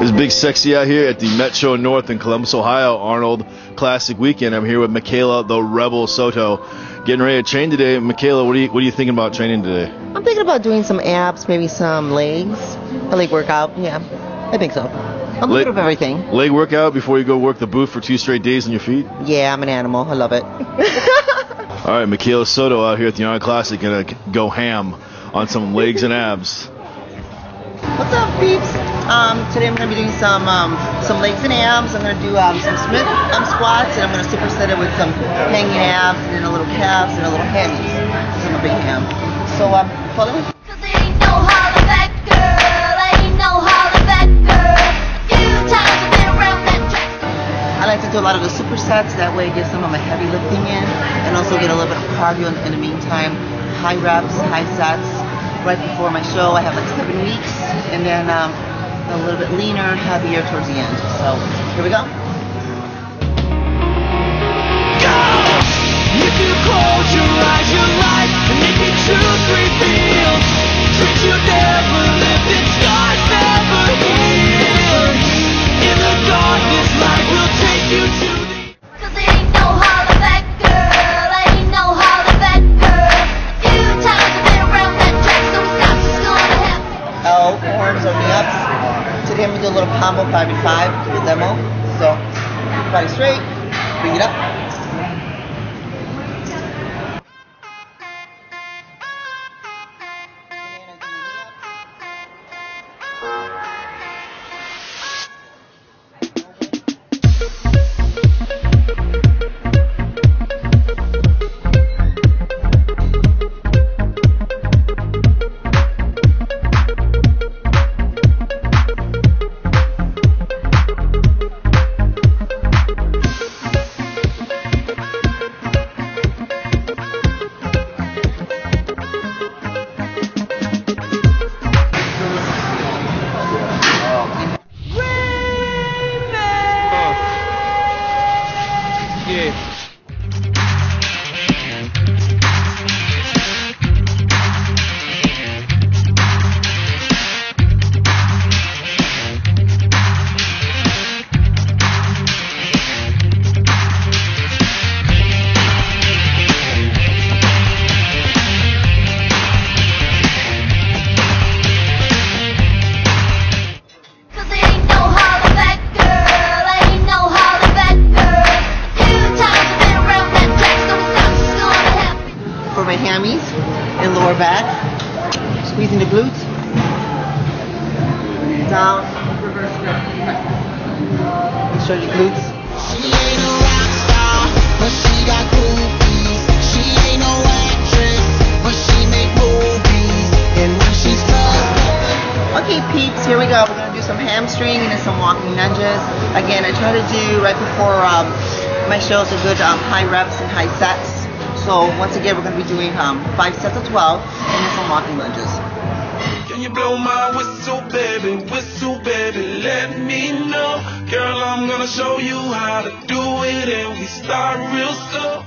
It's Big Sexy out here at the Metro North in Columbus, Ohio, Arnold Classic weekend. I'm here with Mikaila, the Rebel Sota, getting ready to train today. Mikaila, what are you thinking about training today? I'm thinking about doing some abs, maybe some legs, a leg workout. Yeah, I think so. A little bit of everything. Leg workout before you go work the booth for 2 straight days on your feet? Yeah, I'm an animal. I love it. All right, Mikaila Sota out here at the Arnold Classic, gonna go ham on some legs and abs. What's up, peeps? Today I'm going to be doing some legs and abs. I'm going to do some Smith squats, and I'm going to superset it with some hanging abs, and then a little calves, and a little hammies. So I'm a big ham. So, follow me. Cause there ain't no holler back girl, ain't no holler back girl. Few times I've been around that track. I like to do a lot of the supersets. That way it gives some of my heavy lifting in, and also get a little bit of cardio in the meantime. High reps, high sets. Right before my show, I have like 7 weeks, and then a little bit leaner, heavier towards the end. So here we go. If you close your eyes, your life, and if your truth reveals, truth you never lived, and scars never healed. In the darkness, light will take you to the. Cause there ain't no holler back girl, ain't no holler back girl. Few times I've been around that track, so stop, it's gonna happen. L, arms on the ups. Today I'm going to do a little combo 5-5 with demo. So, body straight, bring it up. For my hammies and lower back, squeezing the glutes, down, reverse grip. Make sure your glutes. She ain't a rock star, but she got groupies. She ain't no actress, but she make movies. And when she's done. Okay, peeps, here we go. We're gonna do some hamstring and then some walking lunges. Again, I try to do right before my shows a good high reps and high sets. So once again, we're going to be doing 5 sets of 12 and then some walking lunges. Can you blow my whistle, baby, let me know. Girl, I'm gonna show you how to do it, and we start real slow.